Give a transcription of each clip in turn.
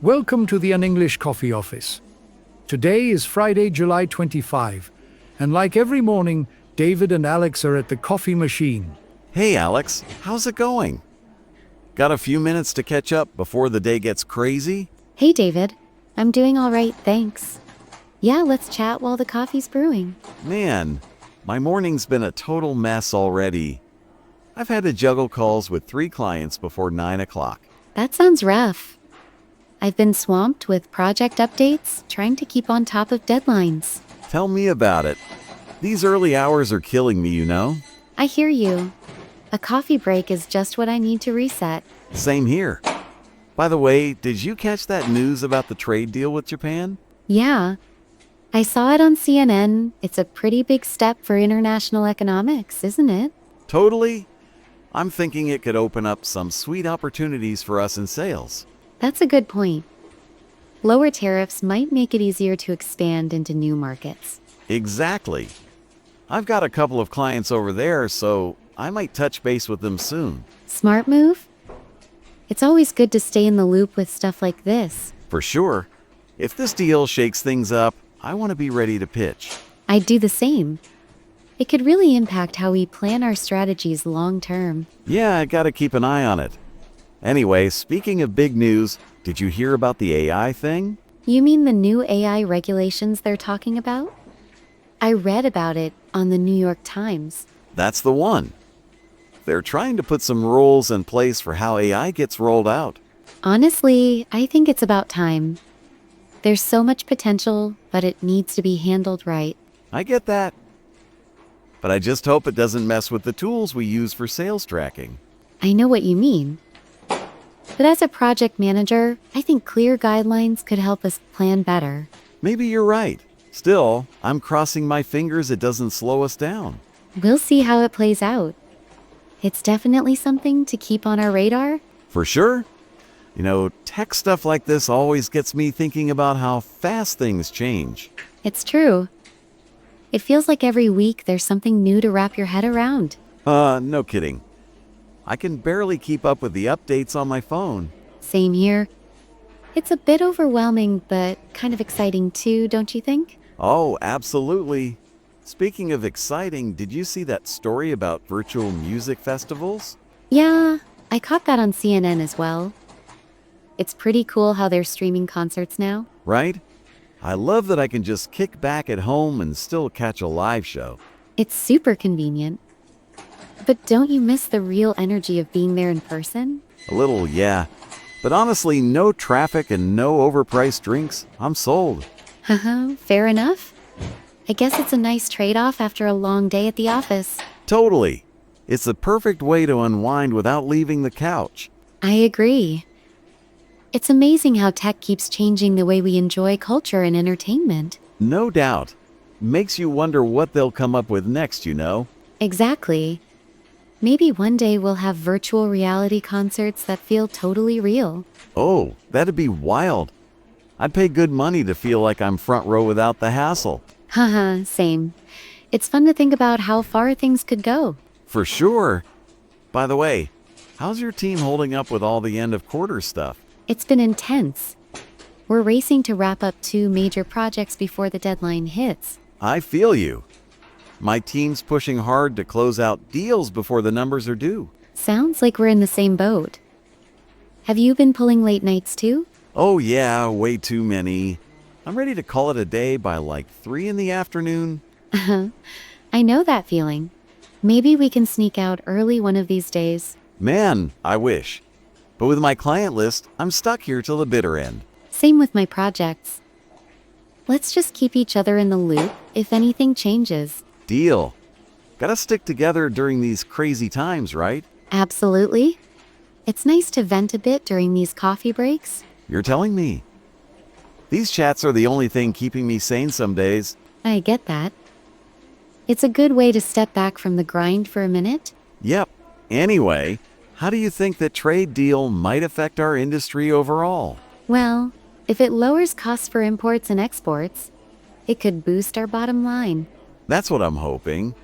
Welcome to the Unenglish Coffee Office. Today is Friday, July 25, and like every morning, David and Alex are at the coffee machine. Hey Alex, how's it going? Got a few minutes to catch up before the day gets crazy? Hey David, I'm doing all right, thanks. Yeah, let's chat while the coffee's brewing. Man, my morning's been a total mess already. I've had to juggle calls with 3 clients before 9 o'clock. That sounds rough. I've been swamped with project updates, trying to keep on top of deadlines. Tell me about it. These early hours are killing me, you know? I hear you. A coffee break is just what I need to reset. Same here. By the way, did you catch that news about the trade deal with Japan? Yeah. I saw it on CNN. It's a pretty big step for international economics, isn't it? Totally. I'm thinking it could open up some sweet opportunities for us in sales. That's a good point. Lower tariffs might make it easier to expand into new markets. Exactly. I've got a couple of clients over there, so I might touch base with them soon. Smart move? It's always good to stay in the loop with stuff like this. For sure. If this deal shakes things up, I want to be ready to pitch. I'd do the same. It could really impact how we plan our strategies long term. Yeah, I gotta keep an eye on it. Anyway, speaking of big news, did you hear about the AI thing? You mean the new AI regulations they're talking about? I read about it on the New York Times. That's the one. They're trying to put some rules in place for how AI gets rolled out. Honestly, I think it's about time. There's so much potential, but it needs to be handled right. I get that. But I just hope it doesn't mess with the tools we use for sales tracking. I know what you mean. But as a project manager, I think clear guidelines could help us plan better. Maybe you're right. Still, I'm crossing my fingers it doesn't slow us down. We'll see how it plays out. It's definitely something to keep on our radar. For sure. You know, tech stuff like this always gets me thinking about how fast things change. It's true. It feels like every week there's something new to wrap your head around. No kidding. I can barely keep up with the updates on my phone. Same here. It's a bit overwhelming, but kind of exciting too, don't you think? Oh, absolutely. Speaking of exciting, did you see that story about virtual music festivals? Yeah, I caught that on CNN as well. It's pretty cool how they're streaming concerts now. Right? I love that I can just kick back at home and still catch a live show. It's super convenient. But don't you miss the real energy of being there in person? A little, yeah. But honestly, no traffic and no overpriced drinks. I'm sold. Haha, fair enough. I guess it's a nice trade-off after a long day at the office. Totally. It's the perfect way to unwind without leaving the couch. I agree. It's amazing how tech keeps changing the way we enjoy culture and entertainment. No doubt. Makes you wonder what they'll come up with next, you know? Exactly. Maybe one day we'll have virtual reality concerts that feel totally real. Oh, that'd be wild. I'd pay good money to feel like I'm front row without the hassle. Haha, same. It's fun to think about how far things could go. For sure. By the way, how's your team holding up with all the end of quarter stuff? It's been intense. We're racing to wrap up 2 major projects before the deadline hits. I feel you. My team's pushing hard to close out deals before the numbers are due. Sounds like we're in the same boat. Have you been pulling late nights too? Oh yeah, way too many. I'm ready to call it a day by like 3 in the afternoon. I know that feeling. Maybe we can sneak out early one of these days. Man, I wish. But with my client list, I'm stuck here till the bitter end. Same with my projects. Let's just keep each other in the loop if anything changes. Deal. Gotta stick together during these crazy times, right? Absolutely. It's nice to vent a bit during these coffee breaks. You're telling me. These chats are the only thing keeping me sane some days. I get that. It's a good way to step back from the grind for a minute. Yep. Anyway, how do you think that trade deal might affect our industry overall? Well, if it lowers costs for imports and exports, it could boost our bottom line. That's what I'm hoping.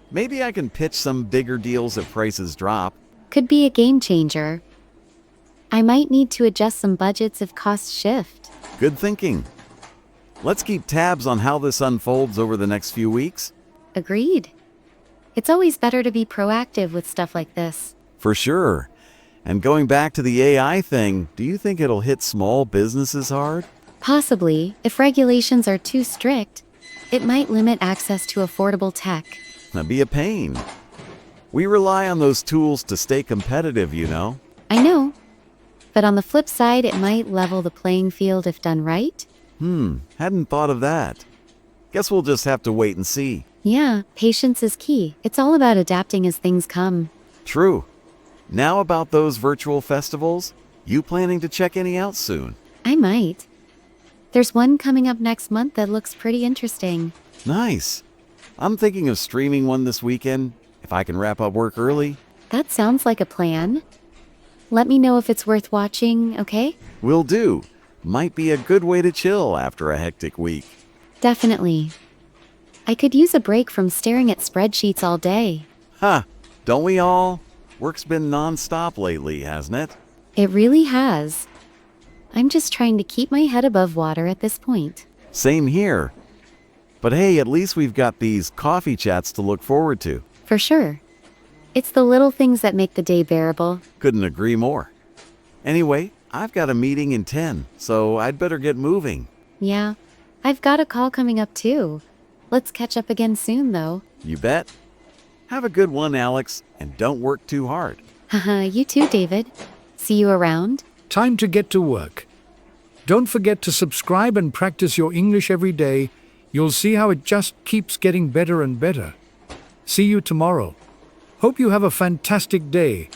Maybe I can pitch some bigger deals if prices drop. Could be a game changer. I might need to adjust some budgets if costs shift. Good thinking. Let's keep tabs on how this unfolds over the next few weeks. Agreed. It's always better to be proactive with stuff like this. For sure. And going back to the AI thing, do you think it'll hit small businesses hard? Possibly, if regulations are too strict, it might limit access to affordable tech. That'd be a pain. We rely on those tools to stay competitive, you know. I know. But on the flip side, it might level the playing field if done right. Hadn't thought of that. Guess we'll just have to wait and see. Yeah, patience is key. It's all about adapting as things come. True. Now about those virtual festivals, you planning to check any out soon? I might. There's one coming up next month that looks pretty interesting. Nice. I'm thinking of streaming one this weekend, if I can wrap up work early. That sounds like a plan. Let me know if it's worth watching, okay? Will do. Might be a good way to chill after a hectic week. Definitely. I could use a break from staring at spreadsheets all day. Ha! Don't we all? Work's been non-stop lately, hasn't it? It really has. I'm just trying to keep my head above water at this point. Same here. But hey, at least we've got these coffee chats to look forward to. For sure. It's the little things that make the day bearable. Couldn't agree more. Anyway, I've got a meeting in 10, so I'd better get moving. Yeah, I've got a call coming up too. Let's catch up again soon, though. You bet. Have a good one, Alex, and don't work too hard. Haha, you too, David. See you around. Time to get to work. Don't forget to subscribe and practice your English every day. You'll see how it just keeps getting better and better. See you tomorrow. Hope you have a fantastic day.